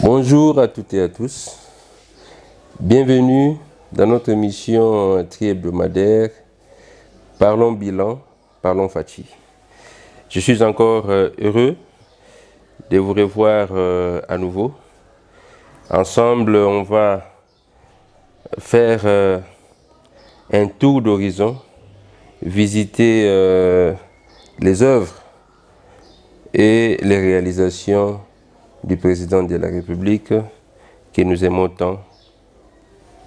Bonjour à toutes et à tous. Bienvenue dans notre émission tri-hebdomadaire Parlons Bilan, Parlons Fachi. Je suis encore heureux de vous revoir à nouveau. Ensemble, on va faire un tour d'horizon, visiter les œuvres et les réalisations du président de la République que nous aimons tant,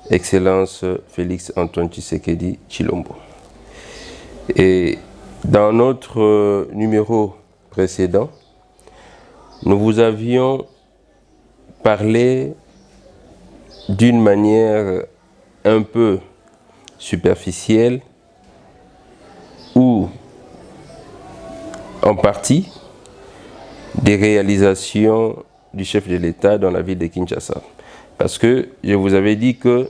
Excellence Félix Antoine Tshisekedi Tshilombo. Et dans notre numéro précédent, nous vous avions parlé d'une manière un peu superficielle ou en partie des réalisations du chef de l'État dans la ville de Kinshasa. Parce que je vous avais dit qu'il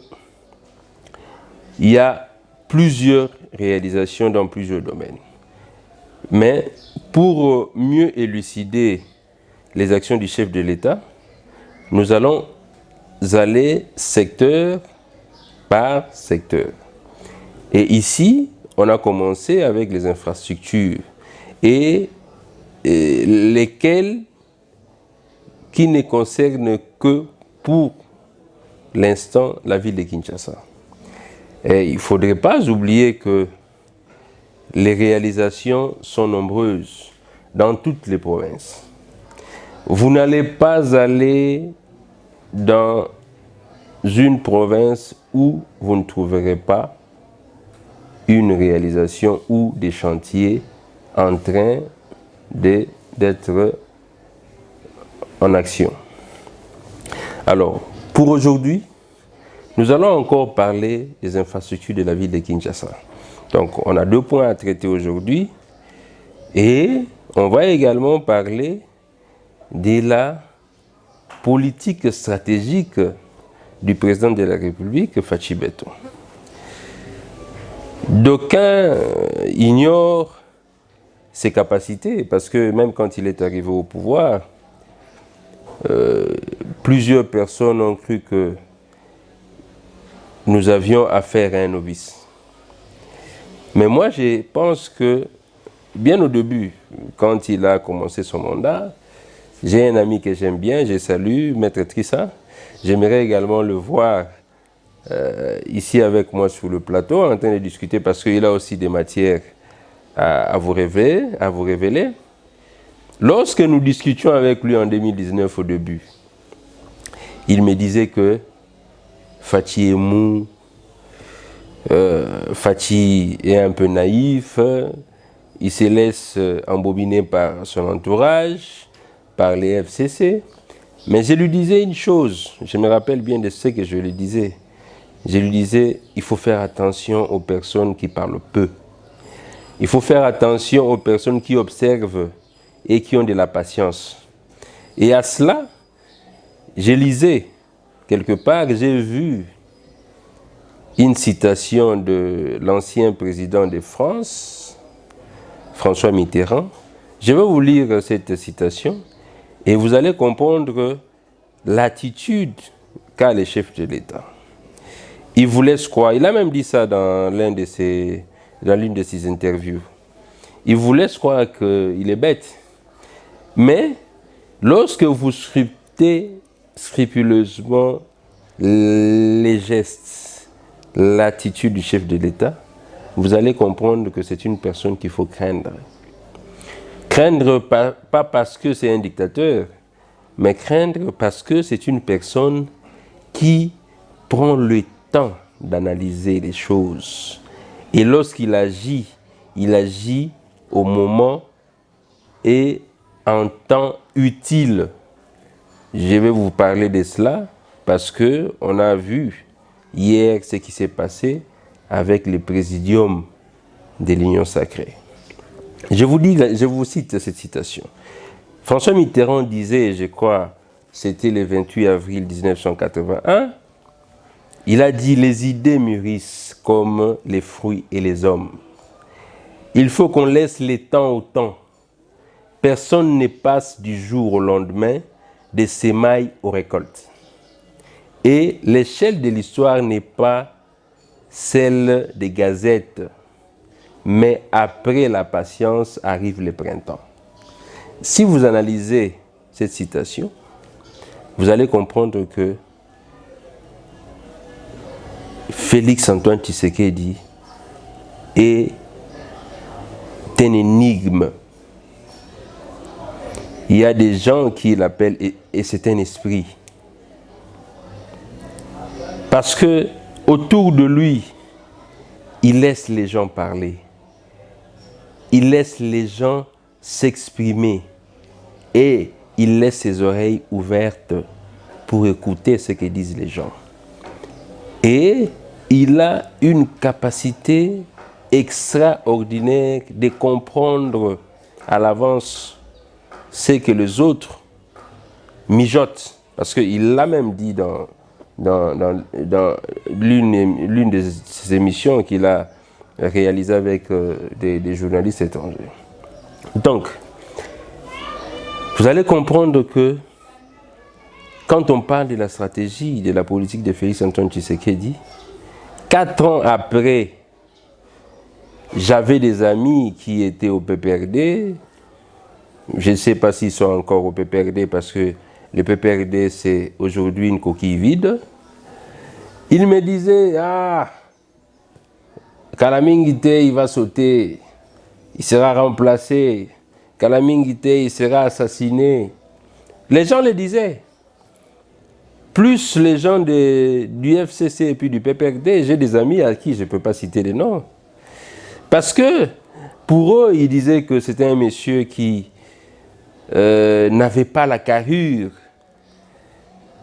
y a plusieurs réalisations dans plusieurs domaines. Mais pour mieux élucider les actions du chef de l'État, nous allons aller secteur par secteur. Et ici, on a commencé avec les infrastructures et lesquelles qui ne concernent que pour l'instant la ville de Kinshasa. Et il ne faudrait pas oublier que les réalisations sont nombreuses dans toutes les provinces. Vous n'allez pas aller dans une province où vous ne trouverez pas une réalisation ou des chantiers en train d'être en action. Alors, pour aujourd'hui, nous allons encore parler des infrastructures de la ville de Kinshasa. Donc, on a 2 points à traiter aujourd'hui et on va également parler de la politique stratégique du président de la République, Fachi Beton. D'aucuns ignorent ses capacités, parce que même quand il est arrivé au pouvoir, plusieurs personnes ont cru que nous avions affaire à un novice. Mais moi, je pense que, bien au début, quand il a commencé son mandat, j'ai un ami que j'aime bien, je salue, Maître Trissa. J'aimerais également le voir ici avec moi sur le plateau, en train de discuter, parce qu'il a aussi des matières à vous révéler. Lorsque nous discutions avec lui en 2019 au début, il me disait que Fachi est mou, Fachi est un peu naïf, il se laisse embobiner par son entourage, par les FCC. Mais je lui disais une chose, je me rappelle bien de ce que je lui disais. Je lui disais, il faut faire attention aux personnes qui parlent peu. Il faut faire attention aux personnes qui observent et qui ont de la patience. Et à cela, je lisais quelque part, j'ai vu une citation de l'ancien président de France, François Mitterrand. Je vais vous lire cette citation et vous allez comprendre l'attitude qu'a le chef de l'État. Il vous laisse croire, il a même dit ça dans l'une de ses interviews. Il vous laisse croire qu'il est bête. Mais lorsque vous scrutez scrupuleusement les gestes, l'attitude du chef de l'État, vous allez comprendre que c'est une personne qu'il faut craindre. Craindre pas parce que c'est un dictateur, mais craindre parce que c'est une personne qui prend le temps d'analyser les choses. Et lorsqu'il agit, il agit au moment et en temps utile. Je vais vous parler de cela parce qu'on a vu hier ce qui s'est passé avec le présidium de l'Union sacrée. Je vous cite cette citation. François Mitterrand disait, je crois, c'était le 28 avril 1981, il a dit « Les idées mûrissent comme les fruits et les hommes. Il faut qu'on laisse le temps au temps. Personne ne passe du jour au lendemain, des semailles aux récoltes. Et l'échelle de l'histoire n'est pas celle des gazettes, mais après la patience arrive le printemps. Si vous analysez cette citation, vous allez comprendre que Félix-Antoine Tshisekedi est une énigme. Il y a des gens qui l'appellent, et c'est un esprit. Parce que autour de lui, il laisse les gens parler. Il laisse les gens s'exprimer. Et il laisse ses oreilles ouvertes pour écouter ce que disent les gens. Et il a une capacité extraordinaire de comprendre à l'avance ce que les autres mijotent. Parce qu'il l'a même dit dans l'une de ses émissions qu'il a réalisées avec des journalistes étrangers. Donc, vous allez comprendre que quand on parle de la stratégie, de la politique de Félix-Antoine Tshisekedi, 4 ans après, j'avais des amis qui étaient au PPRD. Je ne sais pas s'ils sont encore au PPRD parce que le PPRD, c'est aujourd'hui une coquille vide. Ils me disaient, Kalamingite, il va sauter, il sera remplacé. Kalamingite, il sera assassiné. Les gens le disaient. Plus les gens du FCC et puis du PPRD, j'ai des amis à qui je ne peux pas citer les noms. Parce que pour eux, ils disaient que c'était un monsieur qui n'avait pas la carrure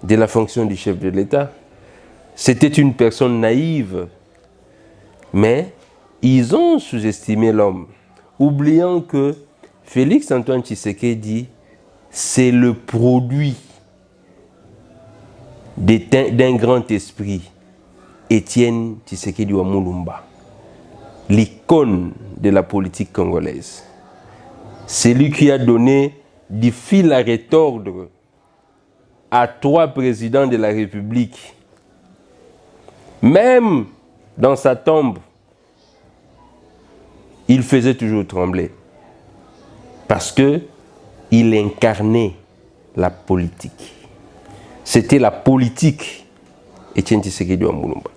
de la fonction du chef de l'État. C'était une personne naïve. Mais ils ont sous-estimé l'homme, oubliant que Félix-Antoine Tshisekedi, c'est le produit d'un grand esprit, Étienne Tshisekedi Wamulumba, l'icône de la politique congolaise. C'est lui qui a donné du fil à retordre à 3 présidents de la République. Même dans sa tombe, il faisait toujours trembler. Parce qu'il incarnait la politique. C'était la politique, Étienne Tshisekedi Wamulumba.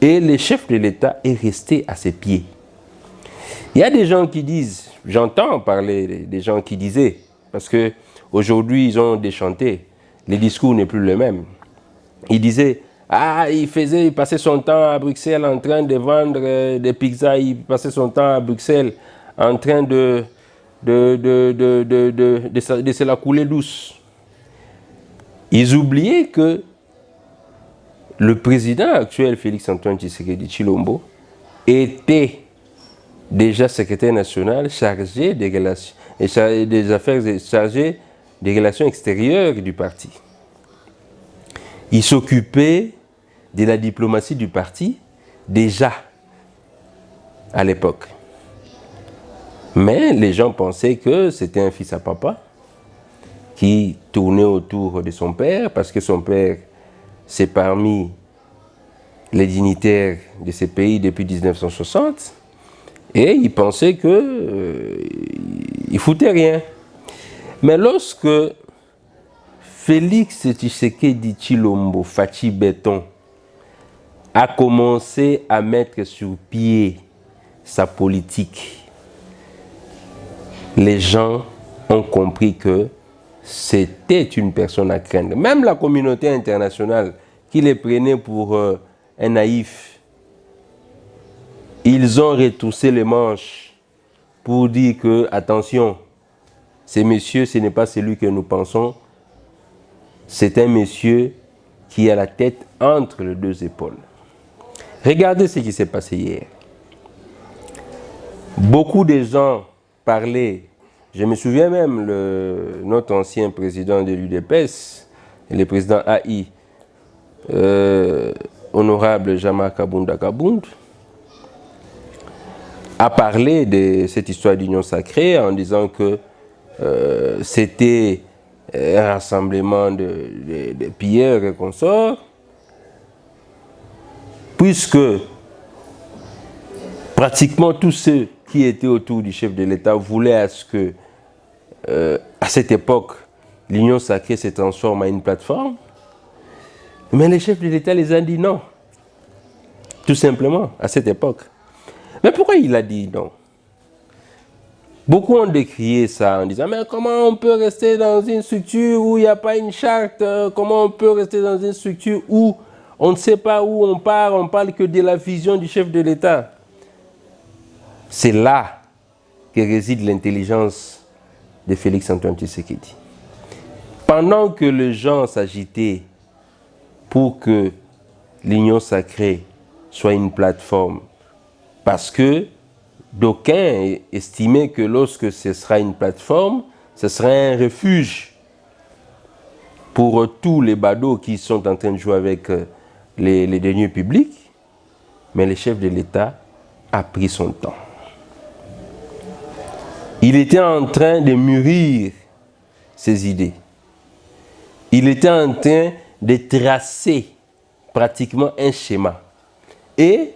Et le chef de l'État est resté à ses pieds. Il y a des gens qui disent, j'entends parler des gens qui disaient, parce qu'aujourd'hui ils ont déchanté, le discours n'est plus le même. Ils disaient, il passait son temps à Bruxelles en train de vendre des pizzas, il passait son temps à Bruxelles en train de se la couler douce. Ils oubliaient que le président actuel, Félix-Antoine Tshisekedi Tshilombo, était déjà secrétaire national chargé des relations, chargé des relations extérieures du parti. Il s'occupait de la diplomatie du parti déjà à l'époque. Mais les gens pensaient que c'était un fils à papa qui tournait autour de son père parce que son père, c'est parmi les dignitaires de ces pays depuis 1960. Et il pensait qu'il foutait rien. Mais lorsque Félix Tshisekedi Tshilombo Fachi Béton a commencé à mettre sur pied sa politique, les gens ont compris que c'était une personne à craindre. Même la communauté internationale qui les prenait pour un naïf, ils ont retroussé les manches pour dire que, attention, ce monsieur, ce n'est pas celui que nous pensons, c'est un monsieur qui a la tête entre les 2 épaules. Regardez ce qui s'est passé hier. Beaucoup de gens parlaient, je me souviens même, notre ancien président de l'UDPS, le président AI, honorable Jean-Marc Kabunda Kabound, a parlé de cette histoire d'union sacrée en disant que c'était un rassemblement de pilleurs et consorts, puisque pratiquement tous ceux qui étaient autour du chef de l'État voulaient à ce que, à cette époque, l'Union sacrée se transforme en une plateforme. Mais les chefs de l'État les ont dit non. Tout simplement, à cette époque. Mais pourquoi il a dit non? Beaucoup ont décrié ça en disant, mais comment on peut rester dans une structure où il n'y a pas une charte? Comment on peut rester dans une structure où on ne sait pas où on parle que de la vision du chef de l'État? C'est là que réside l'intelligence de Félix-Antoine Tshisekedi. Pendant que les gens s'agitaient pour que l'Union sacrée soit une plateforme, parce que d'aucuns estimaient que lorsque ce sera une plateforme, ce sera un refuge pour tous les badauds qui sont en train de jouer avec les deniers publics. Mais le chef de l'État a pris son temps. Il était en train de mûrir ses idées. Il était en train de tracer pratiquement un schéma. Et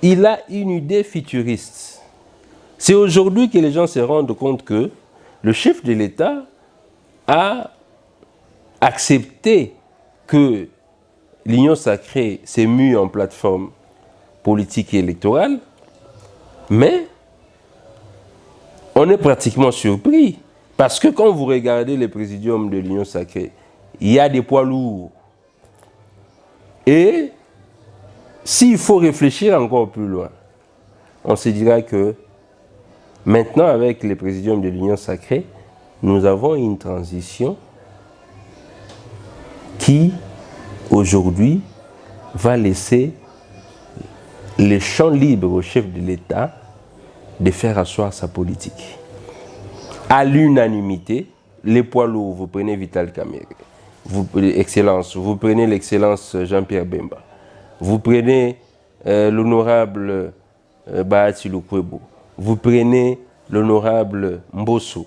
il a une idée futuriste. C'est aujourd'hui que les gens se rendent compte que le chef de l'État a accepté que l'Union sacrée s'est mue en plateforme politique et électorale, mais on est pratiquement surpris parce que quand vous regardez le présidium de l'Union sacrée, il y a des poids lourds. Et s'il faut réfléchir encore plus loin, on se dira que maintenant, avec le présidium de l'Union sacrée, nous avons une transition qui, aujourd'hui, va laisser le champ libre au chef de l'État de faire asseoir sa politique. À l'unanimité, les poids lourds, vous prenez Vital Kamerhe, vous prenez l'excellence Jean-Pierre Bemba, vous prenez l'honorable Bahati Lukwebo, vous prenez l'honorable Mbosso,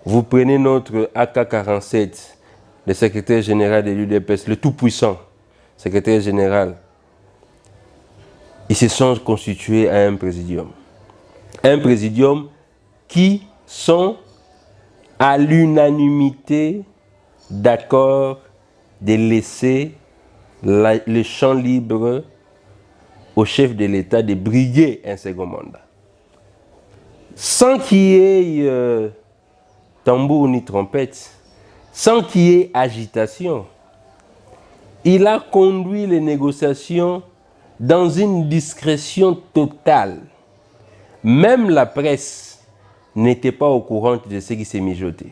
vous prenez notre AK-47, le secrétaire général de l'UDPS, le tout-puissant secrétaire général. Ils se sont constitués à un présidium. Un présidium qui sont à l'unanimité d'accord de laisser le champ libre au chef de l'État de briguer un second mandat. Sans qu'il y ait tambour ni trompette, sans qu'il y ait agitation, il a conduit les négociations dans une discrétion totale. Même la presse n'était pas au courant de ce qui s'est mijoté.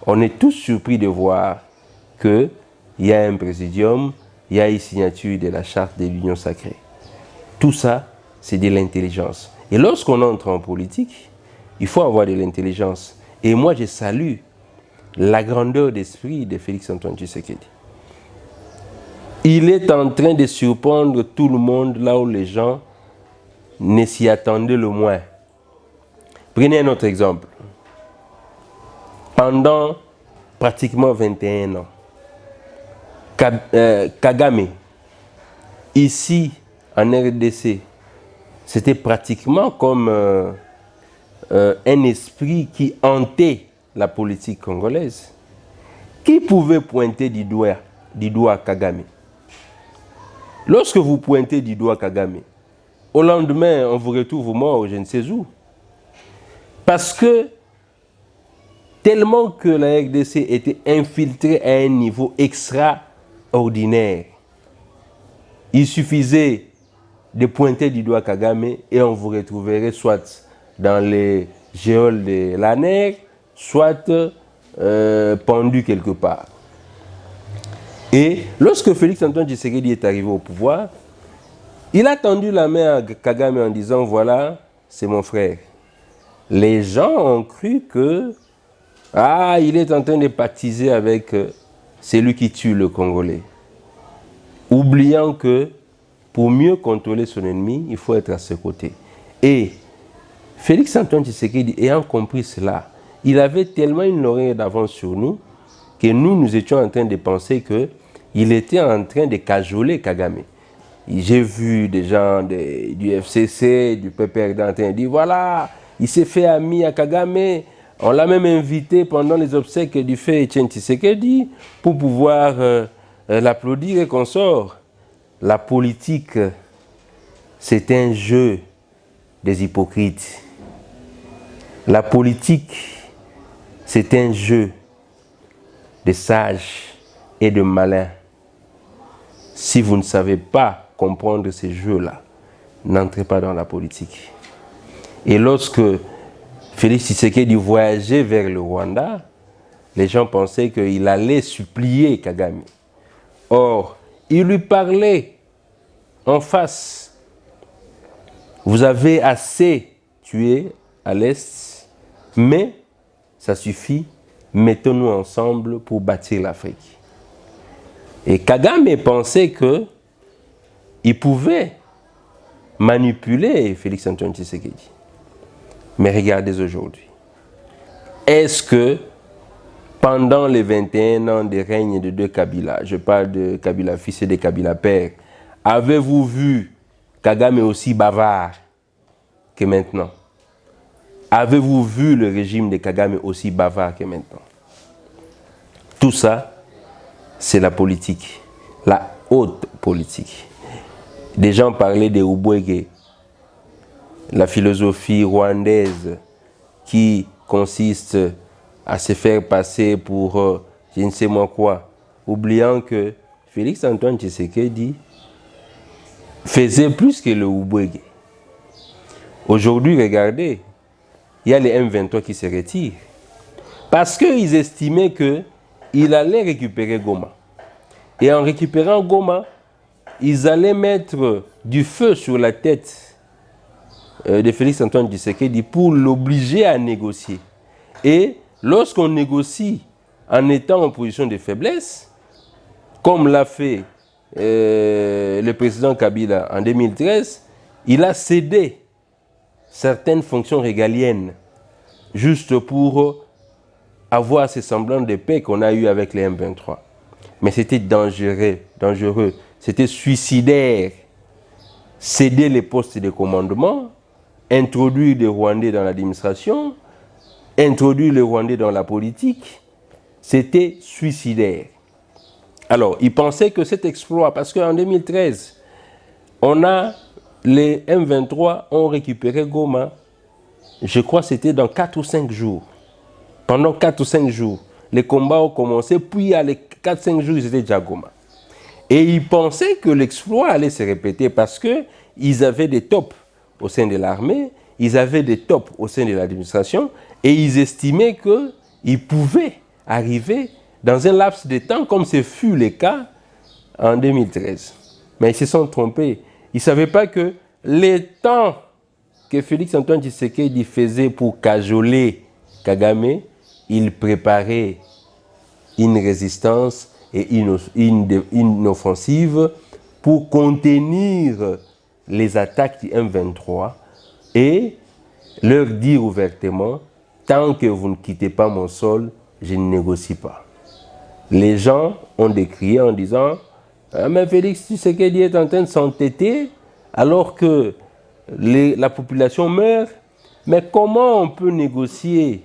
On est tous surpris de voir qu'il y a un présidium, il y a une signature de la charte de l'Union sacrée. Tout ça, c'est de l'intelligence. Et lorsqu'on entre en politique, il faut avoir de l'intelligence. Et moi, je salue la grandeur d'esprit de Félix-Antoine Tshisekedi. Il est en train de surprendre tout le monde là où les gens ne s'y attendaient le moins. Prenez un autre exemple. Pendant pratiquement 21 ans, Kagame, ici en RDC, c'était pratiquement comme un esprit qui hantait la politique congolaise. Qui pouvait pointer du doigt Kagame? Lorsque vous pointez du doigt Kagame, au lendemain, on vous retrouve mort, je ne sais où. Parce que tellement que la RDC était infiltrée à un niveau extraordinaire, il suffisait de pointer du doigt Kagame et on vous retrouverait soit dans les geôles de l'ANER, soit pendu quelque part. Et lorsque Félix-Antoine Tshisekedi est arrivé au pouvoir, il a tendu la main à Kagame en disant « Voilà, c'est mon frère ». Les gens ont cru que il est en train de pactiser avec celui qui tue le Congolais. Oubliant que pour mieux contrôler son ennemi, il faut être à ses côtés. Et Félix-Antoine Tshisekedi, ayant compris cela, il avait tellement une oreille d'avance sur nous que nous étions en train de penser qu'il était en train de cajoler Kagame. J'ai vu des gens du FCC, du PPRD en train de dire, voilà, il s'est fait ami à Kagame. On l'a même invité pendant les obsèques du fait Etienne Tshisekedi pour pouvoir l'applaudir et qu'on sort. La politique, c'est un jeu des hypocrites. La politique, c'est un jeu de sages et de malins. Si vous ne savez pas comprendre ces jeux-là, n'entrez pas dans la politique. Et lorsque Félix Tshisekedi voyageait vers le Rwanda, les gens pensaient qu'il allait supplier Kagame. Or, il lui parlait en face. Vous avez assez tué à l'Est, mais ça suffit. Mettons-nous ensemble pour bâtir l'Afrique. Et Kagame pensait qu'il pouvait manipuler Félix Antoine Tshisekedi. Mais regardez aujourd'hui. Est-ce que pendant les 21 ans de règne de deux Kabila, je parle de Kabila fils et de Kabila père, avez-vous vu Kagame aussi bavard que maintenant? Avez-vous vu le régime de Kagame aussi bavard que maintenant? Tout ça, c'est la politique, la haute politique. Des gens parlaient de Ubwege, la philosophie rwandaise qui consiste à se faire passer pour je ne sais moi quoi, oubliant que Félix Antoine Tshisekedi faisait plus que le Ubwege. Aujourd'hui, regardez, il y a les M23 qui se retirent parce qu'ils estimaient qu'ils allaient récupérer Goma. Et en récupérant Goma, ils allaient mettre du feu sur la tête de Félix Antoine Tshisekedi pour l'obliger à négocier. Et lorsqu'on négocie en étant en position de faiblesse, comme l'a fait le président Kabila en 2013, il a cédé certaines fonctions régaliennes juste pour avoir ces semblants de paix qu'on a eu avec les M23. Mais c'était dangereux, c'était suicidaire. Céder les postes de commandement, introduire des Rwandais dans l'administration, introduire les Rwandais dans la politique, c'était suicidaire. Alors, ils pensaient que cet exploit, parce qu'en 2013, les M23 ont récupéré Goma, je crois que c'était dans 4 ou 5 jours. Pendant 4 ou 5 jours, les combats ont commencé, puis à les 4-5 jours, ils étaient déjà à Goma. Et ils pensaient que l'exploit allait se répéter parce qu'ils avaient des tops au sein de l'armée, ils avaient des tops au sein de l'administration, et ils estimaient qu'ils pouvaient arriver dans un laps de temps comme ce fut le cas en 2013. Mais ils se sont trompés. Ils ne savaient pas que les temps que Félix Antoine Tshisekedi faisait pour cajoler Kagame, il préparait une résistance et une offensive pour contenir les attaques du M23 et leur dire ouvertement, tant que vous ne quittez pas mon sol, je ne négocie pas. Les gens ont décrié en disant, mais Félix Tshisekedi est en train de s'entêter alors que la population meurt. Mais comment on peut négocier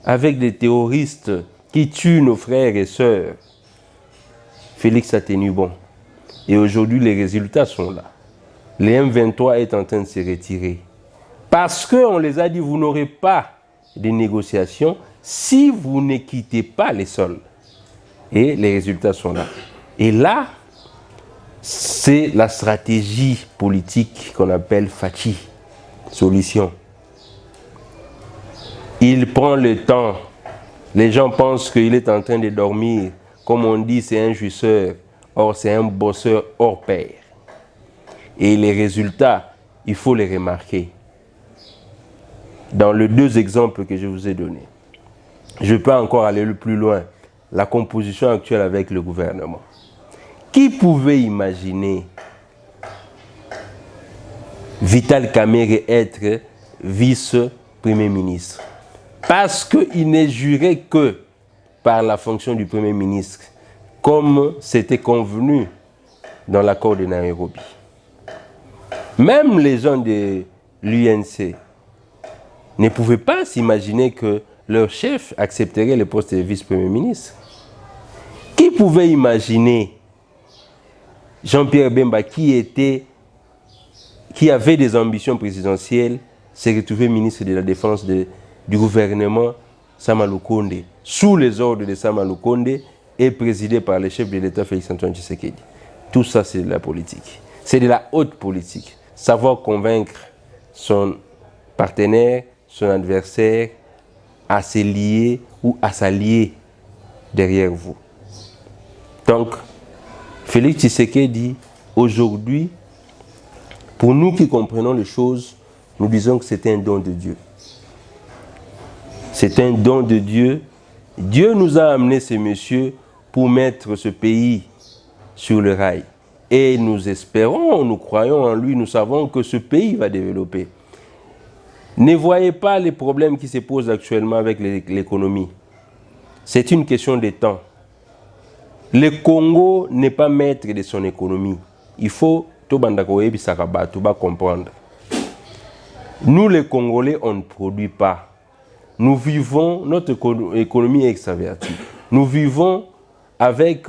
avec des terroristes qui tuent nos frères et sœurs? Félix a tenu bon. Et aujourd'hui, les résultats sont là. Les M23 est en train de se retirer. Parce qu'on les a dit, vous n'aurez pas de négociations si vous ne quittez pas les sols. Et les résultats sont là. Et là, c'est la stratégie politique qu'on appelle Fachi, solution. Il prend le temps. Les gens pensent qu'il est en train de dormir. Comme on dit, c'est un jouisseur. Or, c'est un bosseur hors pair. Et les résultats, il faut les remarquer. Dans les 2 exemples que je vous ai donnés, je peux encore aller le plus loin. La composition actuelle avec le gouvernement. Qui pouvait imaginer Vital Kamerhe être vice-premier ministre? Parce qu'il n'est juré que par la fonction du Premier ministre, comme c'était convenu dans l'accord de Nairobi. Même les gens de l'UNC ne pouvaient pas s'imaginer que leur chef accepterait le poste de vice-premier ministre. Qui pouvait imaginer Jean-Pierre Bemba, qui avait des ambitions présidentielles, se retrouver ministre de la Défense du gouvernement Sama Lukonde, sous les ordres de Sama Lukonde et présidé par le chef de l'État Félix-Antoine Tshisekedi. Tout ça, c'est de la politique. C'est de la haute politique. Savoir convaincre son partenaire, son adversaire, à se lier ou à s'allier derrière vous. Donc, Félix Tshisekedi, aujourd'hui, pour nous qui comprenons les choses, nous disons que c'est un don de Dieu. C'est un don de Dieu. Dieu nous a amené ces messieurs pour mettre ce pays sur le rail. Et nous espérons, nous croyons en lui, nous savons que ce pays va développer. Ne voyez pas les problèmes qui se posent actuellement avec l'économie. C'est une question de temps. Le Congo n'est pas maître de son économie. Il faut comprendre. Nous, les Congolais, on ne produit pas. Nous vivons, notre économie est extravertie. Nous vivons avec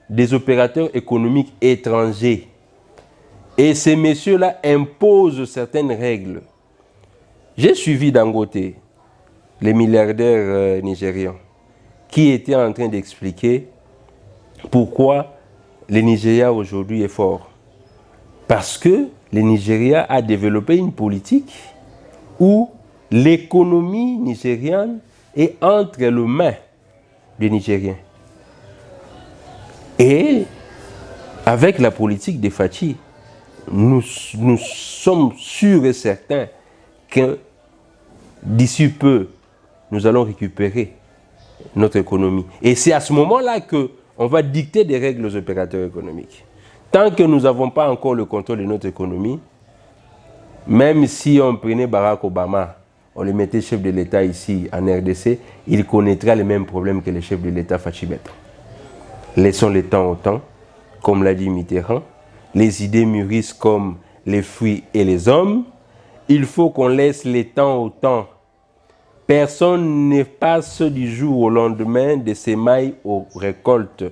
des opérateurs économiques étrangers. Et ces messieurs-là imposent certaines règles. J'ai suivi Dangote, les milliardaires nigérians, qui était en train d'expliquer pourquoi le Nigeria aujourd'hui est fort. Parce que le Nigeria a développé une politique où l'économie nigériane est entre les mains des Nigériens. Et avec la politique de Fachi, nous sommes sûrs et certains que d'ici peu, nous allons récupérer notre économie. Et c'est à ce moment-là qu'on va dicter des règles aux opérateurs économiques. Tant que nous n'avons pas encore le contrôle de notre économie, même si on prenait Barack Obama, on le mettait chef de l'État ici en RDC, il connaîtra les mêmes problèmes que le chef de l'État Fachi Beton. Laissons le temps au temps, comme l'a dit Mitterrand. Les idées mûrissent comme les fruits et les hommes. Il faut qu'on laisse le temps au temps. Personne ne passe du jour au lendemain de semailles aux récoltes.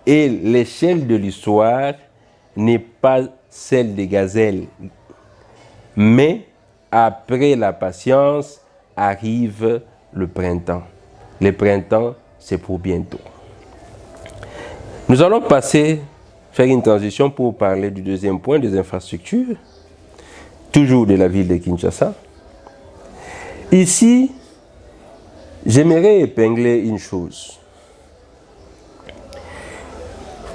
Et l'échelle de l'histoire n'est pas celle des gazelles. Mais après la patience arrive le printemps. Le printemps, c'est pour bientôt. Nous allons faire une transition pour parler du deuxième point, des infrastructures, toujours de la ville de Kinshasa. Ici, j'aimerais épingler une chose.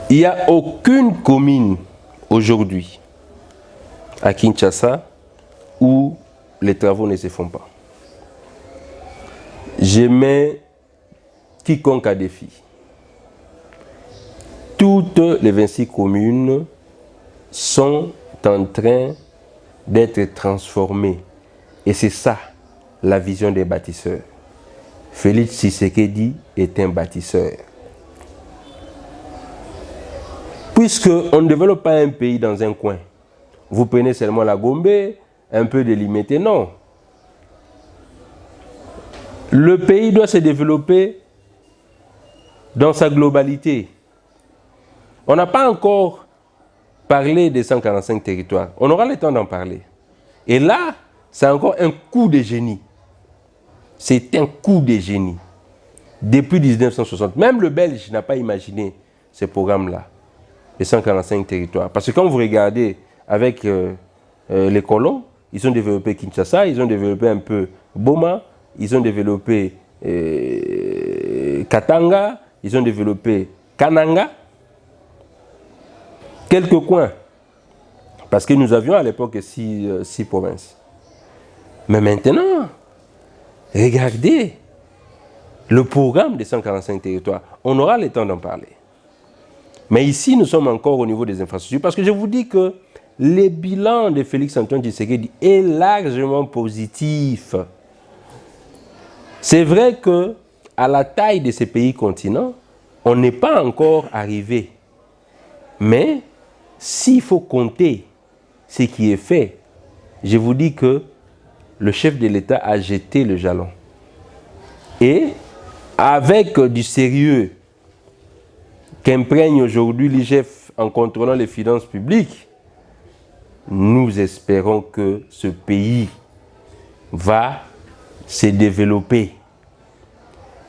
Il n'y a aucune commune aujourd'hui à Kinshasa où les travaux ne se font pas. Je mets quiconque à défi. Toutes les 26 communes sont en train d'être transformées. Et c'est ça, la vision des bâtisseurs. Félix Tshisekedi est un bâtisseur. Puisqu'on ne développe pas un pays dans un coin. Vous prenez seulement la Gombe, un peu délimité, non. Le pays doit se développer dans sa globalité. On n'a pas encore parlé des 145 territoires. On aura le temps d'en parler. Et là, c'est encore un coup de génie. C'est un coup de génie. Depuis 1960. Même le Belge n'a pas imaginé ce programme-là. Les 145 territoires. Parce que quand vous regardez avec les colons, ils ont développé Kinshasa, ils ont développé un peu Boma, ils ont développé Katanga, ils ont développé Kananga. Quelques coins. Parce que nous avions à l'époque 6 provinces. Mais maintenant, regardez le programme des 145 territoires. On aura le temps d'en parler. Mais ici, nous sommes encore au niveau des infrastructures. Parce que je vous dis que le bilan de Félix-Antoine Tshisekedi est largement positif. C'est vrai que à la taille de ces pays continents, on n'est pas encore arrivé. Mais s'il faut compter ce qui est fait, je vous dis que le chef de l'État a jeté le jalon. Et avec du sérieux qu'imprègne aujourd'hui l'IGF en contrôlant les finances publiques, nous espérons que ce pays va se développer.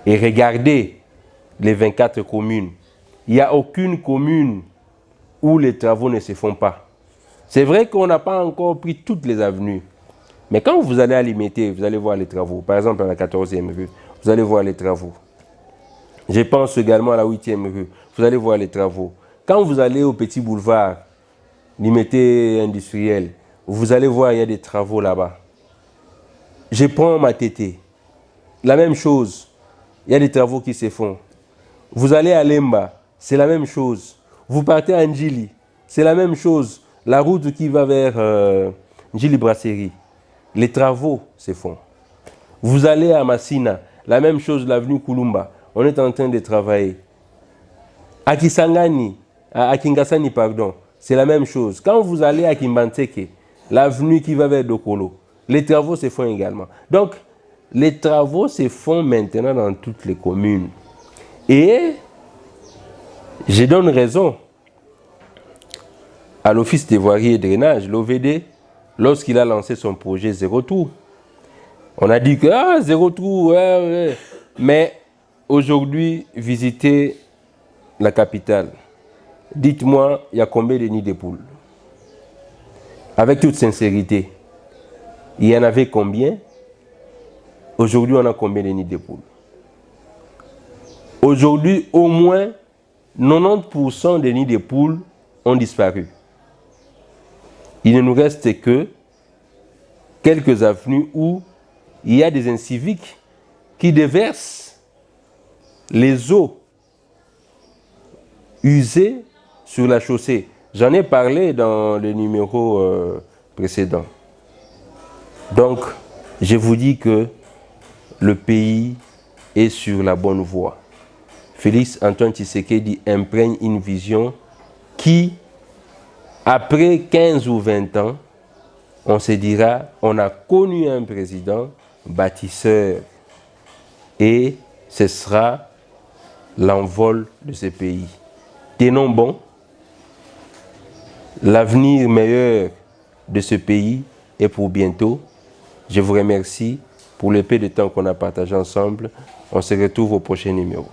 Et regardez les 24 communes. Il n'y a aucune commune où les travaux ne se font pas. C'est vrai qu'on n'a pas encore pris toutes les avenues. Mais quand vous allez à Limité, vous allez voir les travaux. Par exemple, à la 14e rue, vous allez voir les travaux. Je pense également à la 8e rue, vous allez voir les travaux. Quand vous allez au petit boulevard, Limité industriel, vous allez voir, il y a des travaux là-bas. Je prends ma tétée. La même chose. Il y a des travaux qui se font. Vous allez à Lemba, c'est la même chose. Vous partez à Ndjili, c'est la même chose. La route qui va vers Ndjili Brasserie, les travaux se font. Vous allez à Massina, la même chose, l'avenue Kulumba. On est en train de travailler. À Kisangani, à Kingasani, pardon, c'est la même chose. Quand vous allez à Kimbanteke, l'avenue qui va vers Dokolo, les travaux se font également. Donc, les travaux se font maintenant dans toutes les communes. Et je donne raison à l'Office des voiries et drainage, l'OVD, lorsqu'il a lancé son projet Zéro Trou. On a dit que Zéro Trou, ouais. Mais aujourd'hui, visitez la capitale. Dites-moi, il y a combien de nids de poules? Avec toute sincérité, il y en avait combien? Aujourd'hui, on a combien de nids de poules? Aujourd'hui, au moins 90% des nids de poules ont disparu. Il ne nous reste que quelques avenues où il y a des inciviques qui déversent les eaux usées sur la chaussée. J'en ai parlé dans le numéro précédent. Donc, je vous dis que le pays est sur la bonne voie. Félix Antoine Tshisekedi imprègne une vision qui, après 15 ou 20 ans, on se dira, on a connu un président bâtisseur et ce sera l'envol de ce pays. Tenons bon, l'avenir meilleur de ce pays est pour bientôt. Je vous remercie pour le peu de temps qu'on a partagé ensemble. On se retrouve au prochain numéro.